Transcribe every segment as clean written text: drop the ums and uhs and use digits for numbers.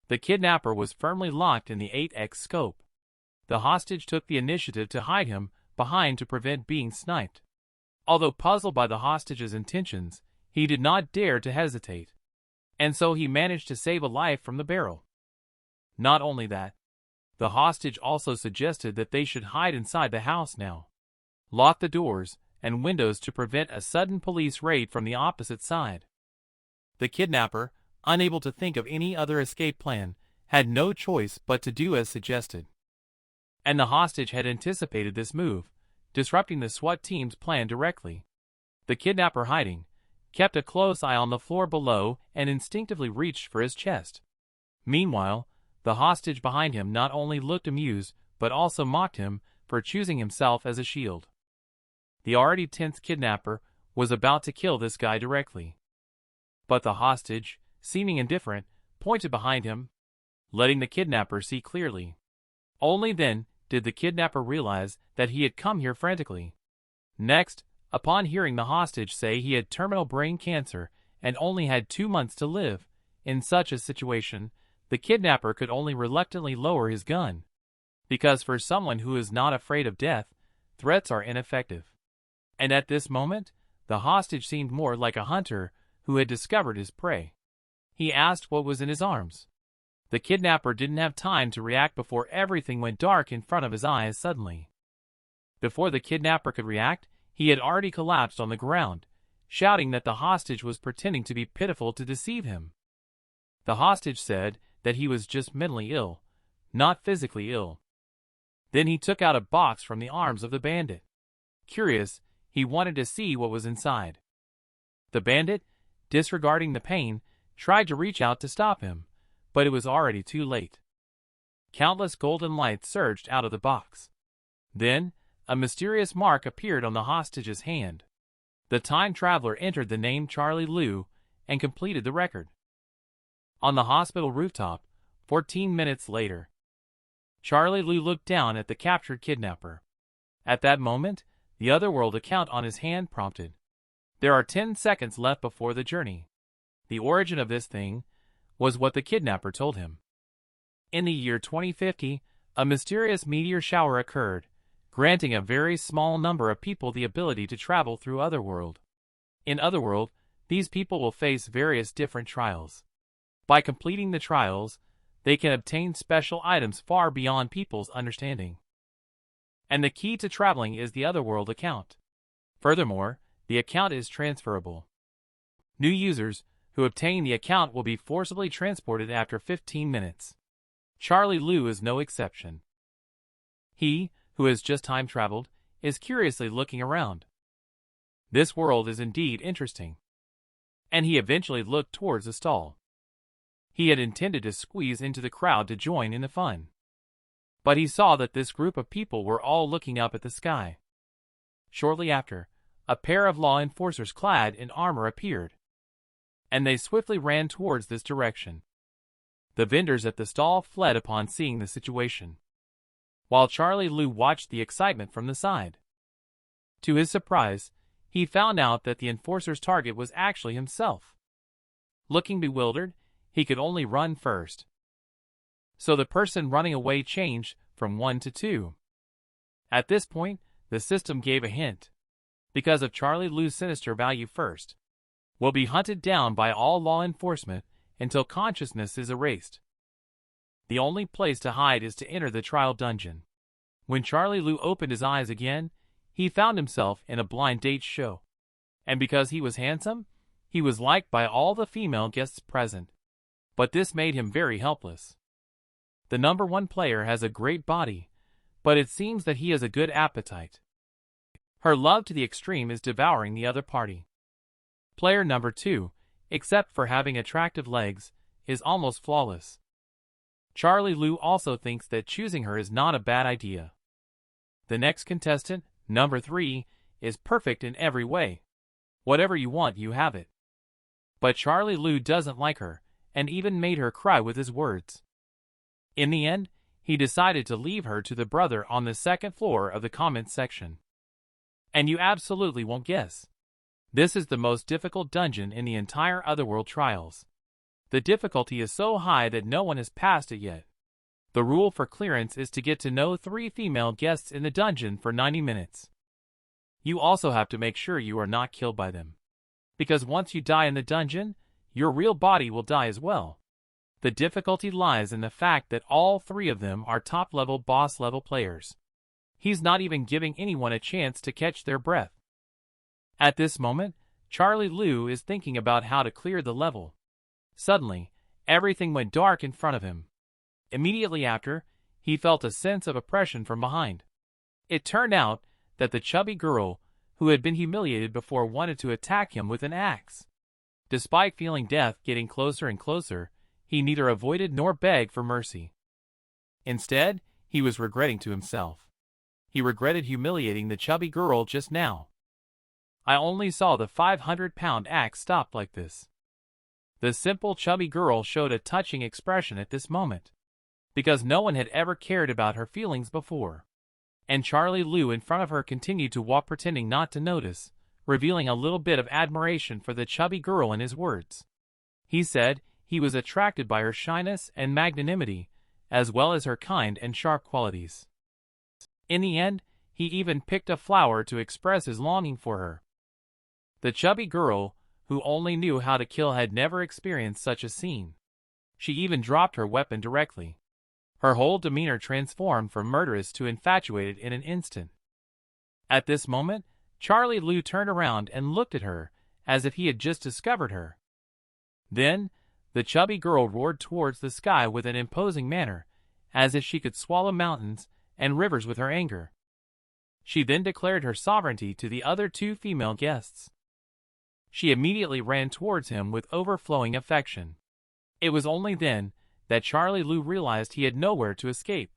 The kidnapper was firmly locked in the 8x scope. The hostage took the initiative to hide him behind to prevent being sniped. Although puzzled by the hostage's intentions, he did not dare to hesitate. And so he managed to save a life from the barrel. Not only that, the hostage also suggested that they should hide inside the house now. Lock the doors and windows to prevent a sudden police raid from the opposite side. The kidnapper, unable to think of any other escape plan, had no choice but to do as suggested. And the hostage had anticipated this move, disrupting the SWAT team's plan directly. The kidnapper, hiding, kept a close eye on the floor below and instinctively reached for his chest. Meanwhile, the hostage behind him not only looked amused but also mocked him for choosing himself as a shield. The already tense kidnapper was about to kill this guy directly. But the hostage, seeming indifferent, pointed behind him, letting the kidnapper see clearly. Only then did the kidnapper realize that he had come here frantically. Next, upon hearing the hostage say he had terminal brain cancer and only had 2 months to live, in such a situation, the kidnapper could only reluctantly lower his gun. Because for someone who is not afraid of death, threats are ineffective. And at this moment, the hostage seemed more like a hunter who had discovered his prey. He asked what was in his arms. The kidnapper didn't have time to react before everything went dark in front of his eyes suddenly. Before the kidnapper could react, he had already collapsed on the ground, shouting that the hostage was pretending to be pitiful to deceive him. The hostage said that he was just mentally ill, not physically ill. Then he took out a box from the arms of the bandit. Curious, he wanted to see what was inside. The bandit, disregarding the pain, tried to reach out to stop him, but it was already too late. Countless golden lights surged out of the box. Then, a mysterious mark appeared on the hostage's hand. The time traveler entered the name Charlie Liu and completed the record. On the hospital rooftop, 14 minutes later, Charlie Liu looked down at the captured kidnapper. At that moment, the Otherworld account on his hand prompted. There are 10 seconds left before the journey. The origin of this thing was what the kidnapper told him. In the year 2050, a mysterious meteor shower occurred, granting a very small number of people the ability to travel through Otherworld. In Otherworld, these people will face various different trials. By completing the trials, they can obtain special items far beyond people's understanding. And the key to traveling is the Otherworld account. Furthermore, the account is transferable. New users who obtain the account will be forcibly transported after 15 minutes. Charlie Liu is no exception. He, who has just time traveled, is curiously looking around. This world is indeed interesting. And he eventually looked towards the stall. He had intended to squeeze into the crowd to join in the fun. But he saw that this group of people were all looking up at the sky. Shortly after, a pair of law enforcers clad in armor appeared, and they swiftly ran towards this direction. The vendors at the stall fled upon seeing the situation, while Charlie Liu watched the excitement from the side. To his surprise, he found out that the enforcer's target was actually himself. Looking bewildered, he could only run first. So the person running away changed from 1 to 2. At this point, the system gave a hint. Because of Charlie Liu's sinister value first, will be hunted down by all law enforcement until consciousness is erased. The only place to hide is to enter the trial dungeon. When Charlie Liu opened his eyes again, he found himself in a blind date show. And because he was handsome, he was liked by all the female guests present. But this made him very helpless. The number 1 player has a great body, but it seems that he has a good appetite. Her love to the extreme is devouring the other party. Player number 2, except for having attractive legs, is almost flawless. Charlie Liu also thinks that choosing her is not a bad idea. The next contestant, number 3, is perfect in every way. Whatever you want, you have it. But Charlie Liu doesn't like her, and even made her cry with his words. In the end, he decided to leave her to the brother on the 2nd floor of the comments section. And you absolutely won't guess. This is the most difficult dungeon in the entire Otherworld trials. The difficulty is so high that no one has passed it yet. The rule for clearance is to get to know 3 female guests in the dungeon for 90 minutes. You also have to make sure you are not killed by them. Because once you die in the dungeon, your real body will die as well. The difficulty lies in the fact that all 3 of them are top-level boss-level players. He's not even giving anyone a chance to catch their breath. At this moment, Charlie Liu is thinking about how to clear the level. Suddenly, everything went dark in front of him. Immediately after, he felt a sense of oppression from behind. It turned out that the chubby girl, who had been humiliated before, wanted to attack him with an axe. Despite feeling death getting closer and closer, he neither avoided nor begged for mercy. Instead, he was regretting to himself. He regretted humiliating the chubby girl just now. I only saw the 500-pound axe stopped like this. The simple chubby girl showed a touching expression at this moment, because no one had ever cared about her feelings before. And Charlie Liu in front of her continued to walk, pretending not to notice, revealing a little bit of admiration for the chubby girl in his words. He said he was attracted by her shyness and magnanimity, as well as her kind and sharp qualities. In the end, he even picked a flower to express his longing for her. The chubby girl, who only knew how to kill, had never experienced such a scene. She even dropped her weapon directly. Her whole demeanor transformed from murderous to infatuated in an instant. At this moment, Charlie Liu turned around and looked at her, as if he had just discovered her. Then, the chubby girl roared towards the sky with an imposing manner, as if she could swallow mountains and rivers with her anger. She then declared her sovereignty to the other 2 female guests. She immediately ran towards him with overflowing affection. It was only then that Charlie Liu realized he had nowhere to escape.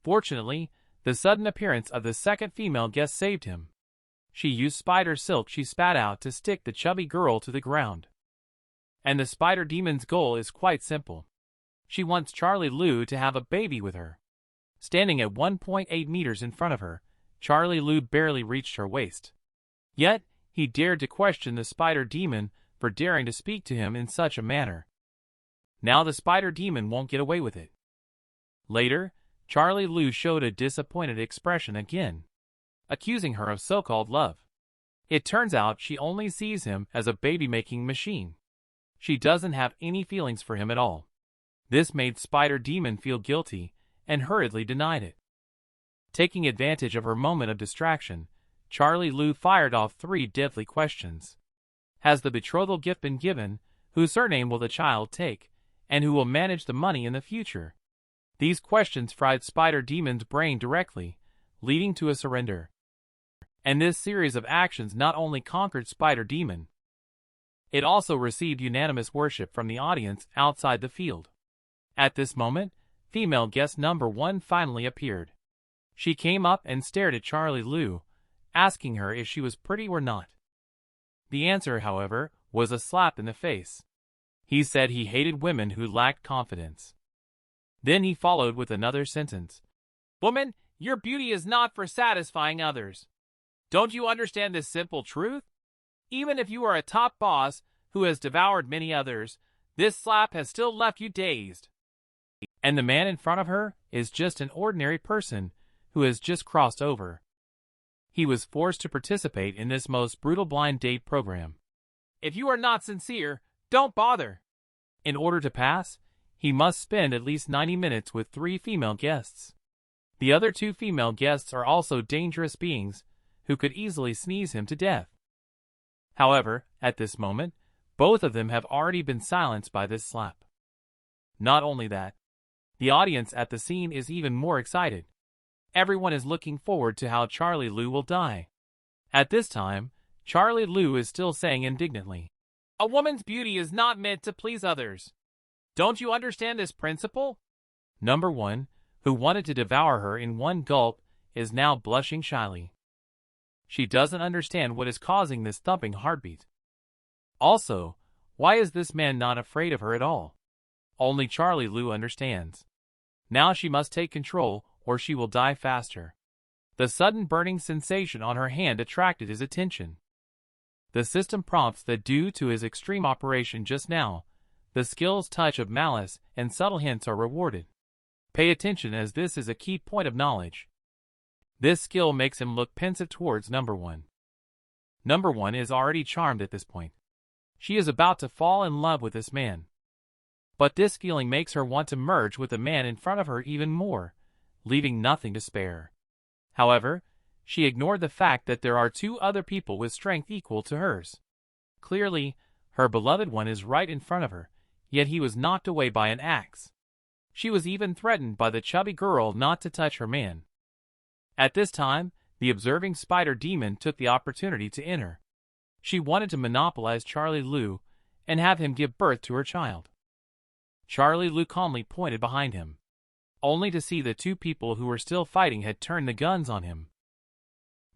Fortunately, the sudden appearance of the second female guest saved him. She used spider silk she spat out to stick the chubby girl to the ground. And the spider demon's goal is quite simple. She wants Charlie Liu to have a baby with her. Standing at 1.8 meters in front of her, Charlie Liu barely reached her waist. Yet, he dared to question the spider demon for daring to speak to him in such a manner. Now the spider demon won't get away with it. Later, Charlie Liu showed a disappointed expression again, accusing her of so-called love. It turns out she only sees him as a baby-making machine. She doesn't have any feelings for him at all. This made Spider Demon feel guilty and hurriedly denied it. Taking advantage of her moment of distraction, Charlie Liu fired off 3 deadly questions. Has the betrothal gift been given? Whose surname will the child take? And who will manage the money in the future? These questions fried Spider Demon's brain directly, leading to a surrender. And this series of actions not only conquered Spider Demon, it also received unanimous worship from the audience outside the field. At this moment, female guest number 1 finally appeared. She came up and stared at Charlie Liu, asking her if she was pretty or not. The answer, however, was a slap in the face. He said he hated women who lacked confidence. Then he followed with another sentence. Woman, your beauty is not for satisfying others. Don't you understand this simple truth? Even if you are a top boss who has devoured many others, this slap has still left you dazed. And the man in front of her is just an ordinary person who has just crossed over. He was forced to participate in this most brutal blind date program. If you are not sincere, don't bother. In order to pass, he must spend at least 90 minutes with 3 female guests. The other 2 female guests are also dangerous beings who could easily sneeze him to death. However, at this moment, both of them have already been silenced by this slap. Not only that, the audience at the scene is even more excited. Everyone is looking forward to how Charlie Liu will die. At this time, Charlie Liu is still saying indignantly, "A woman's beauty is not meant to please others. Don't you understand this principle?" Number 1, who wanted to devour her in one gulp, is now blushing shyly. She doesn't understand what is causing this thumping heartbeat. Also, why is this man not afraid of her at all? Only Charlie Liu understands. Now she must take control, or she will die faster. The sudden burning sensation on her hand attracted his attention. The system prompts that due to his extreme operation just now, the skill's touch of malice and subtle hints are rewarded. Pay attention, as this is a key point of knowledge. This skill makes him look pensive towards number one. Number one is already charmed at this point. She is about to fall in love with this man. But this feeling makes her want to merge with the man in front of her even more, leaving nothing to spare. However, she ignored the fact that there are two other people with strength equal to hers. Clearly, her beloved one is right in front of her, yet he was knocked away by an axe. She was even threatened by the chubby girl not to touch her man. At this time, the observing spider demon took the opportunity to enter. She wanted to monopolize Charlie Lu and have him give birth to her child. Charlie Lu calmly pointed behind him, only to see the two people who were still fighting had turned the guns on him.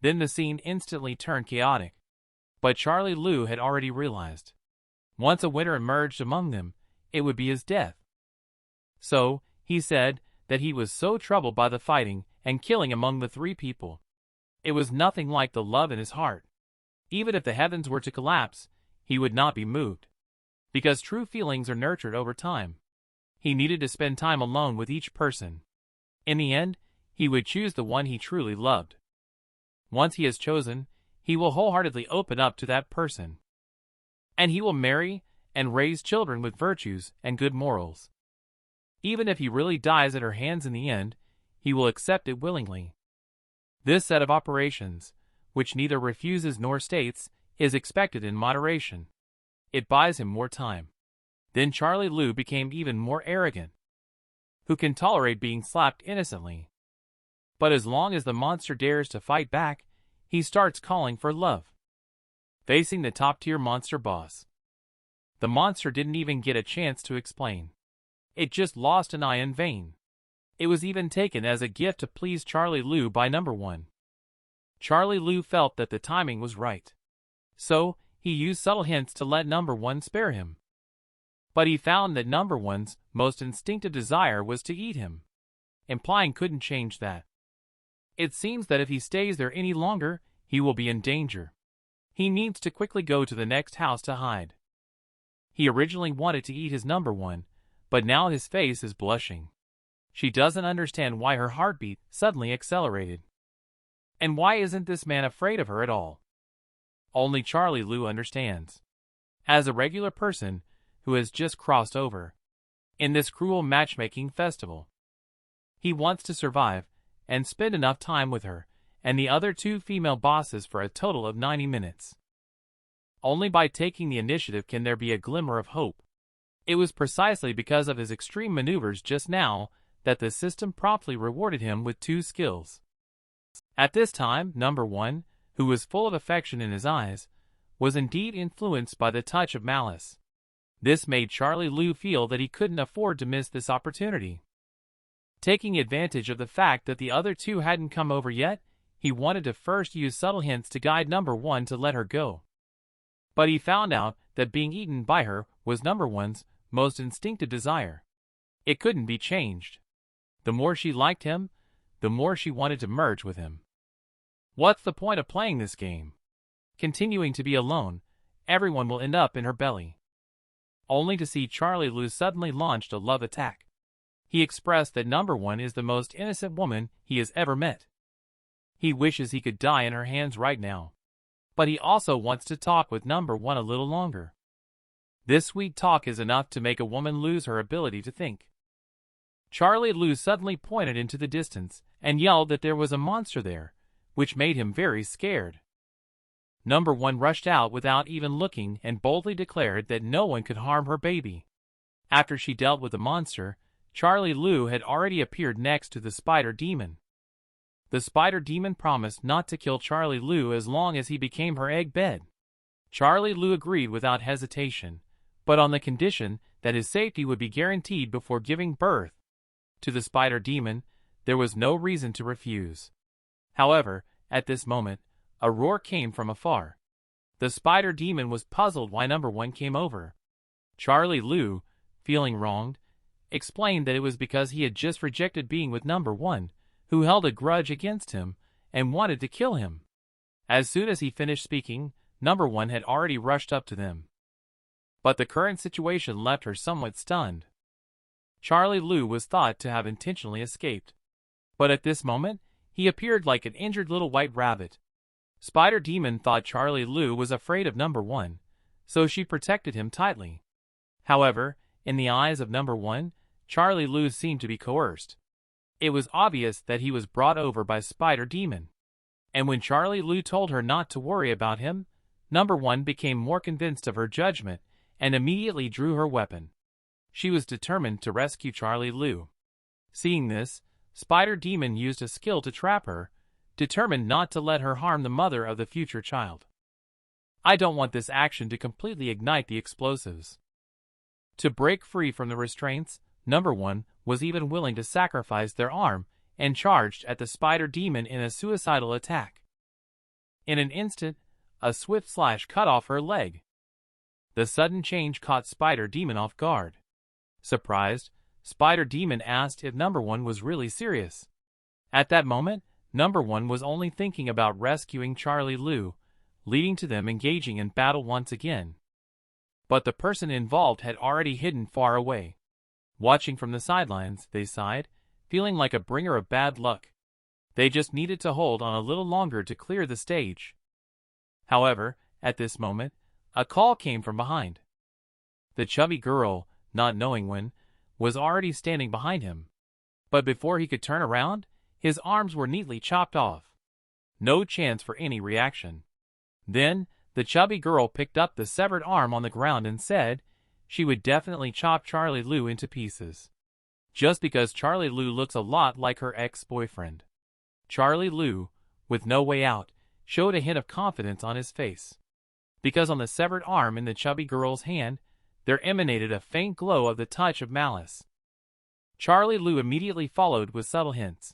Then the scene instantly turned chaotic. But Charlie Lu had already realized, once a winner emerged among them, it would be his death. So, he said that he was so troubled by the fighting and killing among the three people. It was nothing like the love in his heart. Even if the heavens were to collapse, he would not be moved. Because true feelings are nurtured over time. He needed to spend time alone with each person. In the end, he would choose the one he truly loved. Once he has chosen, he will wholeheartedly open up to that person. And he will marry and raise children with virtues and good morals. Even if he really dies at her hands in the end, he will accept it willingly. This set of operations, which neither refuses nor states, is expected in moderation. It buys him more time. Then Charlie Lu became even more arrogant. Who can tolerate being slapped innocently? But as long as the monster dares to fight back, he starts calling for love. Facing the top-tier monster boss. The monster didn't even get a chance to explain. It just lost an eye in vain. It was even taken as a gift to please Charlie Lu by number one. Charlie Lu felt that the timing was right. So, he used subtle hints to let number one spare him. But he found that number one's most instinctive desire was to eat him. Implying couldn't change that. It seems that if he stays there any longer, he will be in danger. He needs to quickly go to the next house to hide. He originally wanted to eat his number one, but now his face is blushing. She doesn't understand why her heartbeat suddenly accelerated. And why isn't this man afraid of her at all? Only Charlie Lu understands. As a regular person who has just crossed over in this cruel matchmaking festival, he wants to survive and spend enough time with her and the other two female bosses for a total of 90 minutes. Only by taking the initiative can there be a glimmer of hope. It was precisely because of his extreme maneuvers just now that the system promptly rewarded him with 2 skills. At this time, number one, who was full of affection in his eyes, was indeed influenced by the touch of malice. This made Charlie Lu feel that he couldn't afford to miss this opportunity. Taking advantage of the fact that the other two hadn't come over yet, he wanted to first use subtle hints to guide number one to let her go. But he found out that being eaten by her was number one's most instinctive desire. It couldn't be changed. The more she liked him, the more she wanted to merge with him. What's the point of playing this game? Continuing to be alone, everyone will end up in her belly. Only to see Charlie Lu suddenly launched a love attack. He expressed that number one is the most innocent woman he has ever met. He wishes he could die in her hands right now. But he also wants to talk with number one a little longer. This sweet talk is enough to make a woman lose her ability to think. Charlie Lu suddenly pointed into the distance and yelled that there was a monster there, which made him very scared. Number one rushed out without even looking and boldly declared that no one could harm her baby. After she dealt with the monster, Charlie Lu had already appeared next to the spider demon. The spider demon promised not to kill Charlie Lu as long as he became her egg bed. Charlie Lu agreed without hesitation, but on the condition that his safety would be guaranteed before giving birth. To the spider demon, there was no reason to refuse. However, at this moment, a roar came from afar. The spider demon was puzzled why number one came over. Charlie Lu, feeling wronged, explained that it was because he had just rejected being with number one, who held a grudge against him and wanted to kill him. As soon as he finished speaking, number one had already rushed up to them. but the current situation left her somewhat stunned. Charlie Lu was thought to have intentionally escaped, but at this moment, he appeared like an injured little white rabbit. Spider Demon thought Charlie Lu was afraid of number 1, so she protected him tightly. However, in the eyes of number 1, Charlie Lu seemed to be coerced. It was obvious that he was brought over by Spider Demon. And when Charlie Lu told her not to worry about him, number 1 became more convinced of her judgment and immediately drew her weapon. She was determined to rescue Charlie Lu. Seeing this, Spider Demon used a skill to trap her, determined not to let her harm the mother of the future child. I don't want this action to completely ignite the explosives. To break free from the restraints, number 1 was even willing to sacrifice their arm and charged at the Spider Demon in a suicidal attack. In an instant, a swift slash cut off her leg. The sudden change caught Spider Demon off guard. Surprised, Spider Demon asked if number 1 was really serious. At that moment, number 1 was only thinking about rescuing Charlie Lu, leading to them engaging in battle once again. But the person involved had already hidden far away. Watching from the sidelines, they sighed, feeling like a bringer of bad luck. They just needed to hold on a little longer to clear the stage. However, at this moment, a call came from behind. The chubby girl, not knowing when, was already standing behind him. But before he could turn around, his arms were neatly chopped off. No chance for any reaction. Then, the chubby girl picked up the severed arm on the ground and said she would definitely chop Charlie Lu into pieces. Just because Charlie Lu looks a lot like her ex-boyfriend. Charlie Lu, with no way out, showed a hint of confidence on his face. Because on the severed arm in the chubby girl's hand, there emanated a faint glow of the touch of malice. Charlie Lu immediately followed with subtle hints.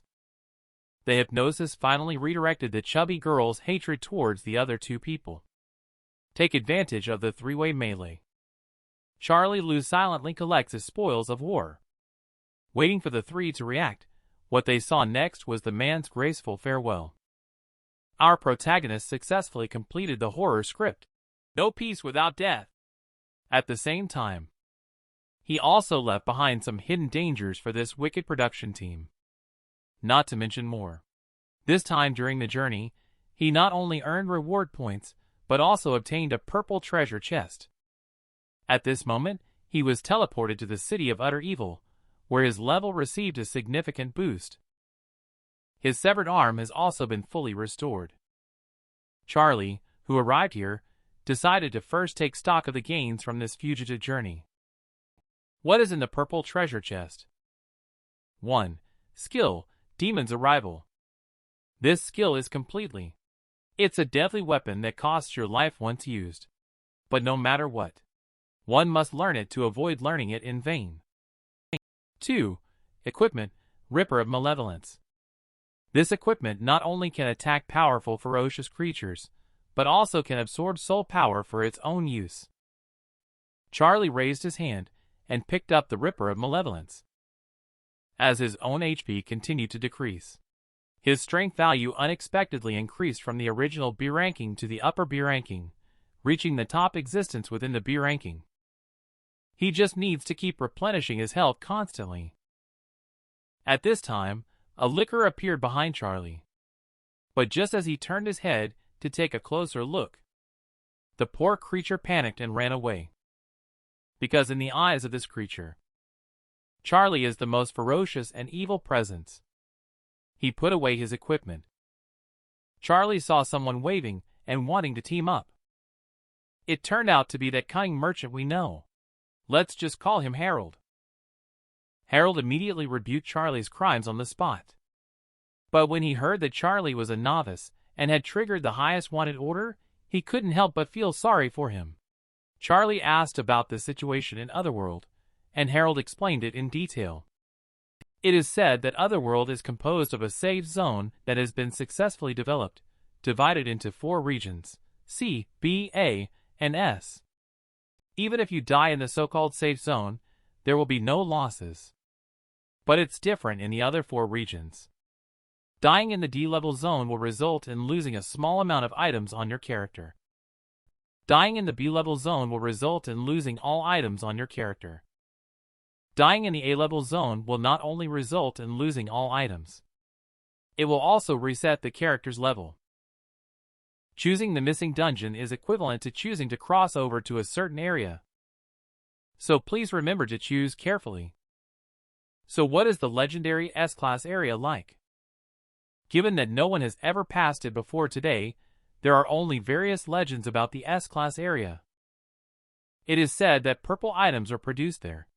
The hypnosis finally redirected the chubby girl's hatred towards the other two people. Take advantage of the three-way melee. Charlie Lu silently collects his spoils of war. Waiting for the three to react, what they saw next was the man's graceful farewell. Our protagonist successfully completed the horror script. No peace without death. At the same time, he also left behind some hidden dangers for this wicked production team. Not to mention more. This time during the journey, he not only earned reward points, but also obtained a purple treasure chest. At this moment, he was teleported to the city of utter evil, where his level received a significant boost. His severed arm has also been fully restored. Charlie, who arrived here, decided to first take stock of the gains from this fugitive journey. What is in the purple treasure chest? 1. Skill, Demon's Arrival. This skill is completely. It's a deadly weapon that costs your life once used. But no matter what, one must learn it to avoid learning it in vain. 2. Equipment, Ripper of Malevolence. This equipment not only can attack powerful ferocious creatures, but also can absorb soul power for its own use. Charlie raised his hand and picked up the Ripper of Malevolence. As his own HP continued to decrease, his strength value unexpectedly increased from the original B ranking to the upper B ranking, reaching the top existence within the B ranking. He just needs to keep replenishing his health constantly. At this time, a licker appeared behind Charlie. But just as he turned his head to take a closer look, the poor creature panicked and ran away. Because in the eyes of this creature, Charlie is the most ferocious and evil presence. He put away his equipment. Charlie saw someone waving and wanting to team up. It turned out to be that cunning merchant we know. Let's just call him Harold. Harold immediately rebuked Charlie's crimes on the spot. But when he heard that Charlie was a novice and had triggered the highest wanted order, he couldn't help but feel sorry for him. Charlie asked about the situation in Otherworld, and Harold explained it in detail. It is said that Otherworld is composed of a safe zone that has been successfully developed, divided into 4 regions, C, B, A, and S. Even if you die in the so-called safe zone, there will be no losses. But it's different in the other 4 regions. Dying in the D-level zone will result in losing a small amount of items on your character. Dying in the B-level zone will result in losing all items on your character. Dying in the A-level zone will not only result in losing all items, it will also reset the character's level. Choosing the missing dungeon is equivalent to choosing to cross over to a certain area. So please remember to choose carefully. So what is the legendary S-Class area like? Given that no one has ever passed it before today, there are only various legends about the S-Class area. It is said that purple items are produced there.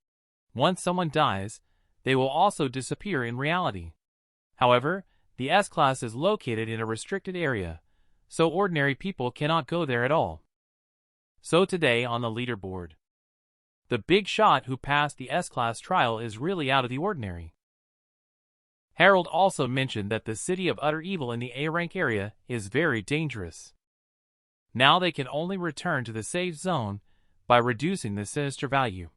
Once someone dies, they will also disappear in reality. However, the S-Class is located in a restricted area, so ordinary people cannot go there at all. So today on the leaderboard, the big shot who passed the S-Class trial is really out of the ordinary. Harold also mentioned that the City of Utter Evil in the A-rank area is very dangerous. Now they can only return to the safe zone by reducing the sinister value.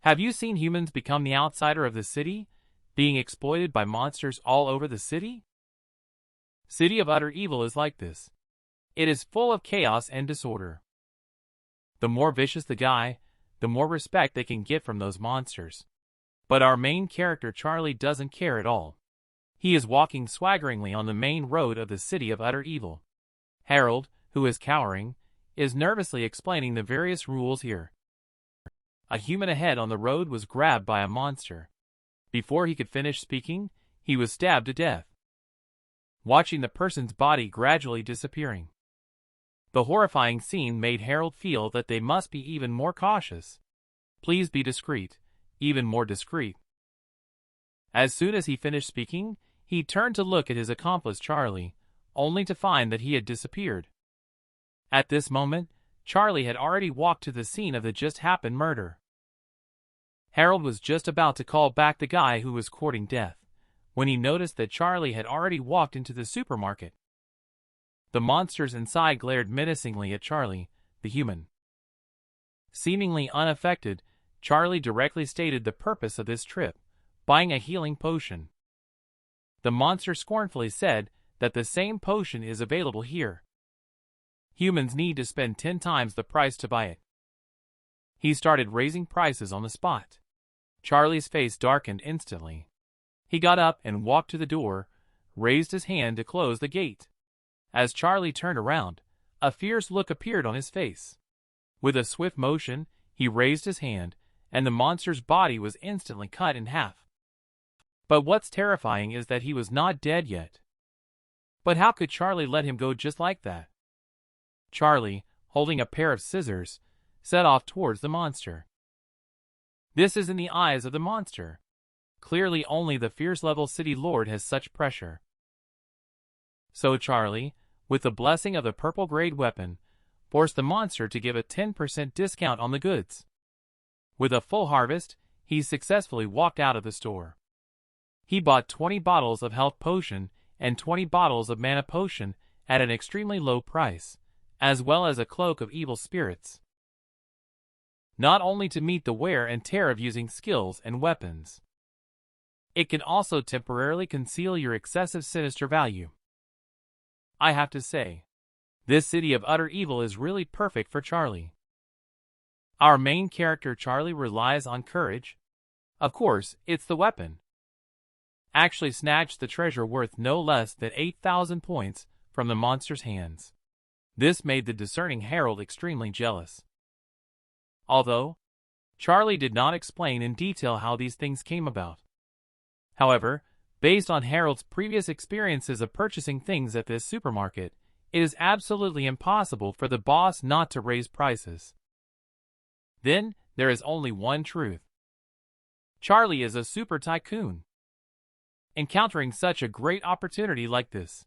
Have you seen humans become the outsider of the city, being exploited by monsters all over the city? City of Utter Evil is like this. It is full of chaos and disorder. The more vicious the guy, the more respect they can get from those monsters. But our main character Charlie doesn't care at all. He is walking swaggeringly on the main road of the City of Utter Evil. Harold, who is cowering, is nervously explaining the various rules here. A human ahead on the road was grabbed by a monster. Before he could finish speaking, he was stabbed to death, watching the person's body gradually disappearing. The horrifying scene made Harold feel that they must be even more cautious. Please be discreet, even more discreet. As soon as he finished speaking, he turned to look at his accomplice Charlie, only to find that he had disappeared. At this moment, Charlie had already walked to the scene of the just-happened murder. Harold was just about to call back the guy who was courting death, when he noticed that Charlie had already walked into the supermarket. The monsters inside glared menacingly at Charlie, the human. Seemingly unaffected, Charlie directly stated the purpose of this trip, buying a healing potion. The monster scornfully said that the same potion is available here. Humans need to spend 10 times the price to buy it. He started raising prices on the spot. Charlie's face darkened instantly. He got up and walked to the door, raised his hand to close the gate. As Charlie turned around, a fierce look appeared on his face. With a swift motion, he raised his hand, and the monster's body was instantly cut in half. But what's terrifying is that he was not dead yet. But how could Charlie let him go just like that? Charlie, holding a pair of scissors, set off towards the monster. This is in the eyes of the monster. Clearly only the fierce-level city lord has such pressure. So Charlie, with the blessing of the purple-grade weapon, forced the monster to give a 10% discount on the goods. With a full harvest, he successfully walked out of the store. He bought 20 bottles of health potion and 20 bottles of mana potion at an extremely low price, as well as a cloak of evil spirits. Not only to meet the wear and tear of using skills and weapons, it can also temporarily conceal your excessive sinister value. I have to say, this City of Utter Evil is really perfect for Charlie. Our main character Charlie relies on courage. Of course, it's the weapon. Actually snatched the treasure worth no less than 8,000 points from the monster's hands. This made the discerning Harold extremely jealous. Although, Charlie did not explain in detail how these things came about. However, based on Harold's previous experiences of purchasing things at this supermarket, it is absolutely impossible for the boss not to raise prices. Then, there is only one truth. Charlie is a super tycoon. Encountering such a great opportunity like this,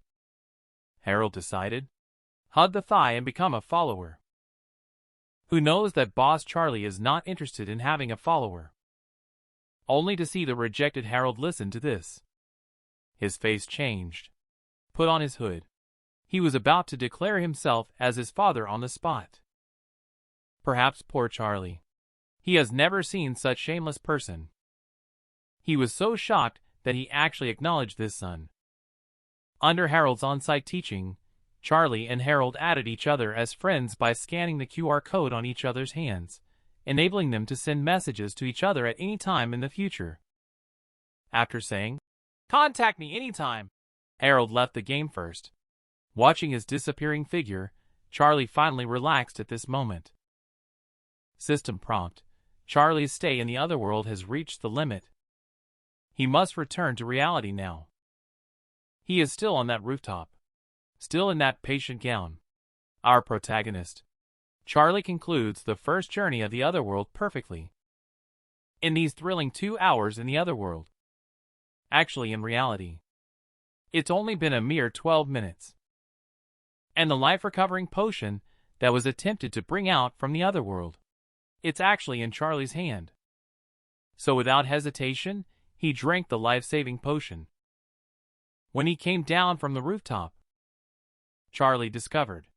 Harold decided, hug the thigh and become a follower. Who knows that boss Charlie is not interested in having a follower? Only to see the rejected Harold listen to this. His face changed. Put on his hood. He was about to declare himself as his father on the spot. Perhaps poor Charlie. He has never seen such shameless person. He was so shocked that he actually acknowledged this son. Under Harold's on-site teaching, Charlie and Harold added each other as friends by scanning the QR code on each other's hands, enabling them to send messages to each other at any time in the future. After saying, "Contact me anytime," Harold left the game first. Watching his disappearing figure, Charlie finally relaxed at this moment. System prompt: Charlie's stay in the otherworld has reached the limit. He must return to reality now. He is still on that rooftop, still in that patient gown. Our protagonist, Charlie, concludes the first journey of the otherworld perfectly. In these thrilling 2 hours in the otherworld. Actually, in reality, it's only been a mere 12 minutes. And the life-recovering potion that was attempted to bring out from the otherworld, it's actually in Charlie's hand. So without hesitation, he drank the life-saving potion. When he came down from the rooftop, Charlie discovered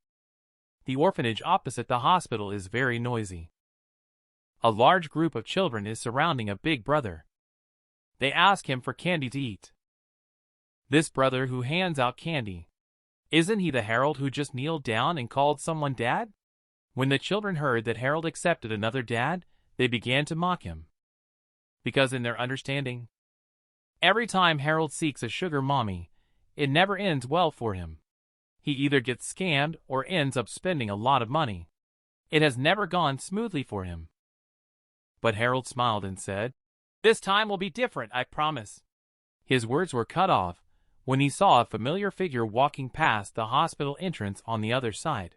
the orphanage opposite the hospital is very noisy. A large group of children is surrounding a big brother. They ask him for candy to eat. This brother who hands out candy, isn't he the Harold who just kneeled down and called someone dad? When the children heard that Harold accepted another dad, they began to mock him. Because in their understanding, every time Harold seeks a sugar mommy, it never ends well for him. He either gets scammed or ends up spending a lot of money. It has never gone smoothly for him. But Harold smiled and said, "This time will be different, I promise." His words were cut off when he saw a familiar figure walking past the hospital entrance on the other side.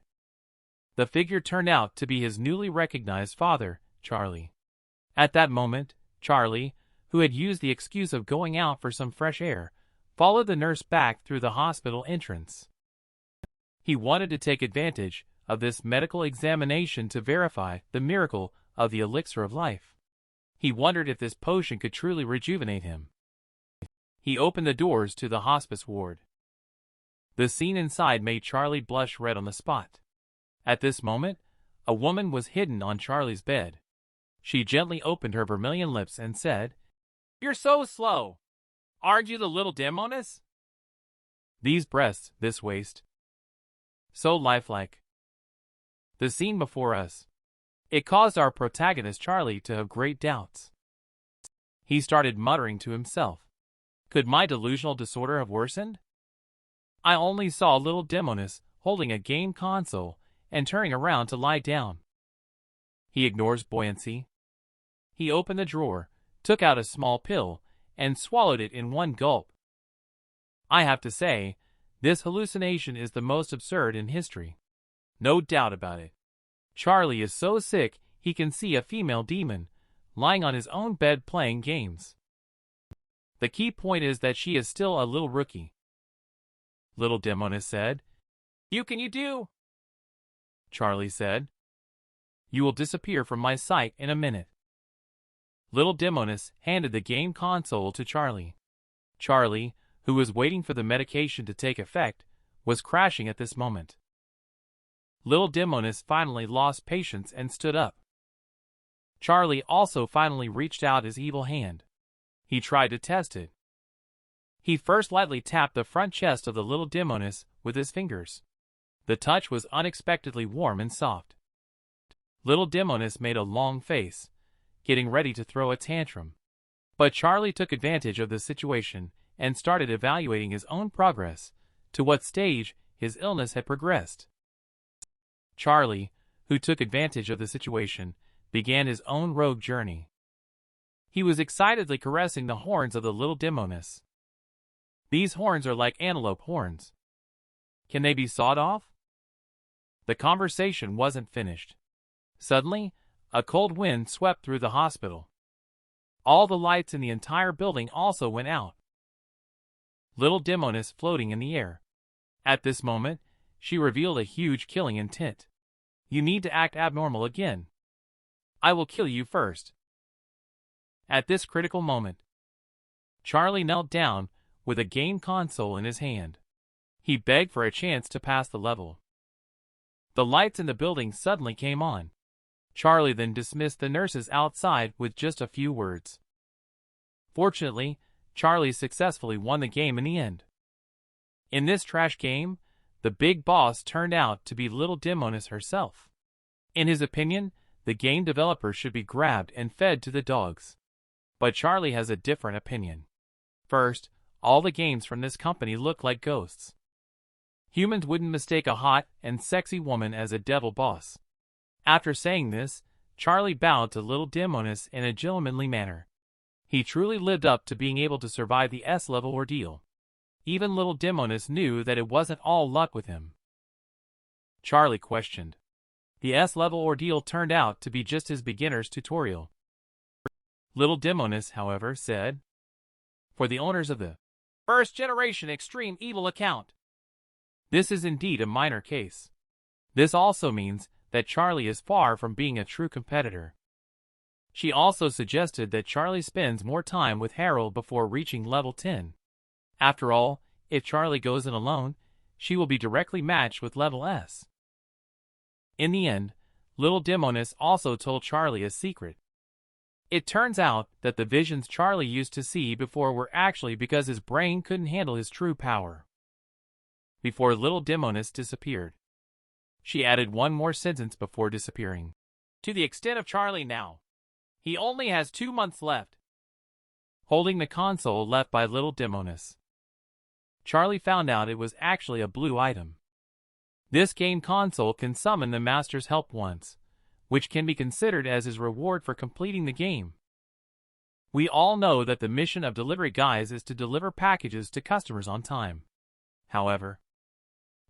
The figure turned out to be his newly recognized father, Charlie. At that moment, Charlie, who had used the excuse of going out for some fresh air, followed the nurse back through the hospital entrance. He wanted to take advantage of this medical examination to verify the miracle of the elixir of life. He wondered if this potion could truly rejuvenate him. He opened the doors to the hospice ward. The scene inside made Charlie blush red on the spot. At this moment, a woman was hidden on Charlie's bed. She gently opened her vermilion lips and said, "You're so slow. Aren't you the little demoness? These breasts, this waist. So lifelike." The scene before us. It caused our protagonist Charlie to have great doubts. He started muttering to himself, "Could my delusional disorder have worsened? I only saw little demoness holding a game console and turning around to lie down." He ignores buoyancy. He opened the drawer, took out a small pill, and swallowed it in one gulp. I have to say, this hallucination is the most absurd in history. No doubt about it. Charlie is so sick he can see a female demon lying on his own bed playing games. The key point is that she is still a little rookie. Little demoness said, "You do?" Charlie said, "You will disappear from my sight in a minute." Little demoness handed the game console to Charlie. Charlie, who was waiting for the medication to take effect, was crashing at this moment. Little demoness finally lost patience and stood up. Charlie also finally reached out his evil hand. He tried to test it. He first lightly tapped the front chest of the little demoness with his fingers. The touch was unexpectedly warm and soft. Little demoness made a long face, getting ready to throw a tantrum. But Charlie took advantage of the situation and started evaluating his own progress, to what stage his illness had progressed. Charlie, who took advantage of the situation, began his own rogue journey. He was excitedly caressing the horns of the little demoness. These horns are like antelope horns. Can they be sawed off? The conversation wasn't finished. Suddenly, a cold wind swept through the hospital. All the lights in the entire building also went out. Little demoness floating in the air. At this moment, she revealed a huge killing intent. "You need to act abnormal again. I will kill you first." At this critical moment, Charlie knelt down with a game console in his hand. He begged for a chance to pass the level. The lights in the building suddenly came on. Charlie then dismissed the nurses outside with just a few words. Fortunately, Charlie successfully won the game in the end. In this trash game, the big boss turned out to be little Demonis herself. In his opinion, the game developer should be grabbed and fed to the dogs. But Charlie has a different opinion. First, all the games from this company look like ghosts. Humans wouldn't mistake a hot and sexy woman as a devil boss. After saying this, Charlie bowed to little Demonis in a gentlemanly manner. He truly lived up to being able to survive the S-level ordeal. Even little Demonis knew that it wasn't all luck with him. Charlie questioned. The S-level ordeal turned out to be just his beginner's tutorial. Little Demonis, however, said, "For the owners of the first-generation Extreme Evil account, this is indeed a minor case. This also means that Charlie is far from being a true competitor." She also suggested that Charlie spends more time with Harold before reaching level 10. After all, if Charlie goes in alone, she will be directly matched with level S. In the end, little Demonis also told Charlie a secret. It turns out that the visions Charlie used to see before were actually because his brain couldn't handle his true power. Before little Demonis disappeared, she added one more sentence before disappearing. "To the extent of Charlie now, he only has 2 months left." Holding the console left by little Demonis, Charlie found out it was actually a blue item. This game console can summon the master's help once, which can be considered as his reward for completing the game. We all know that the mission of delivery guys is to deliver packages to customers on time. However,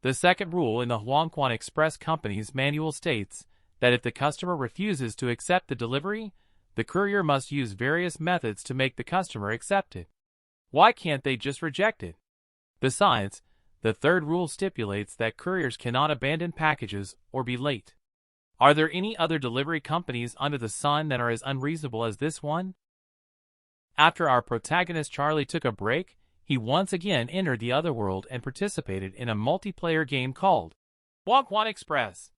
the second rule in the Huangquan Express Company's manual states that if the customer refuses to accept the delivery, the courier must use various methods to make the customer accept it. Why can't they just reject it? Besides, the third rule stipulates that couriers cannot abandon packages or be late. Are there any other delivery companies under the sun that are as unreasonable as this one? After our protagonist Charlie took a break, he once again entered the other world and participated in a multiplayer game called Huangquan Express.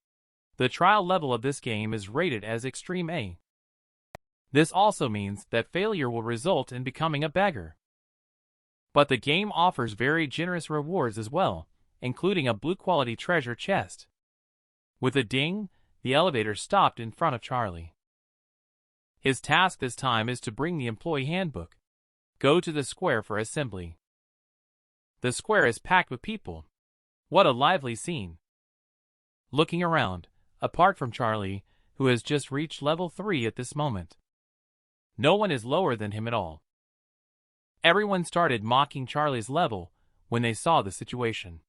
The trial level of this game is rated as Extreme A. This also means that failure will result in becoming a beggar. But the game offers very generous rewards as well, including a blue-quality treasure chest. With a ding, the elevator stopped in front of Charlie. His task this time is to bring the employee handbook. Go to the square for assembly. The square is packed with people. What a lively scene. Looking around, apart from Charlie, who has just reached level 3 at this moment, no one is lower than him at all. Everyone started mocking Charlie's level when they saw the situation.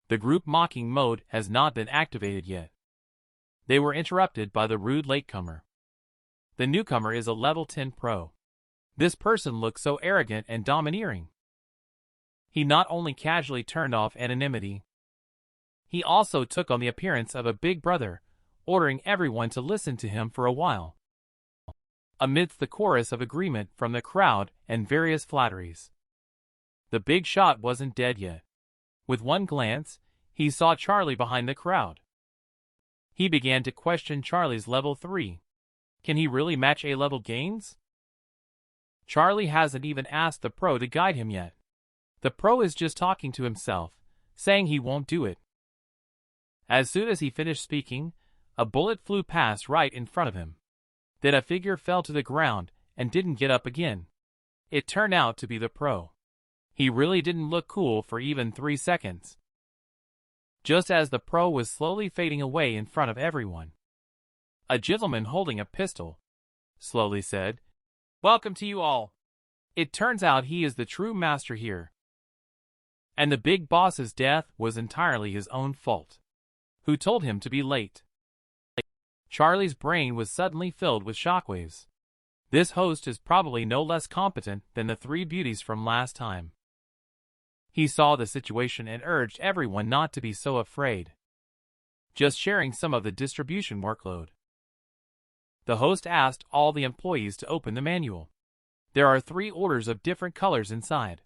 The group mocking mode has not been activated yet. They were interrupted by the rude latecomer. The newcomer is a level 10 pro. This person looks so arrogant and domineering. He not only casually turned off anonymity, he also took on the appearance of a big brother, ordering everyone to listen to him for a while. Amidst the chorus of agreement from the crowd and various flatteries, the big shot wasn't dead yet. With one glance, he saw Charlie behind the crowd. He began to question Charlie's level 3. Can he really match A-level gains? Charlie hasn't even asked the pro to guide him yet. The pro is just talking to himself, saying he won't do it. As soon as he finished speaking, a bullet flew past right in front of him. Then a figure fell to the ground and didn't get up again. It turned out to be the pro. He really didn't look cool for even 3 seconds. Just as the pro was slowly fading away in front of everyone, a gentleman holding a pistol slowly said, "Welcome to you all. It turns out he is the true master here. And the big boss's death was entirely his own fault. Who told him to be late?" Charlie's brain was suddenly filled with shockwaves. This host is probably no less competent than the 3 beauties from last time. He saw the situation and urged everyone not to be so afraid, just sharing some of the distribution workload. The host asked all the employees to open the manual. There are 3 orders of different colors inside.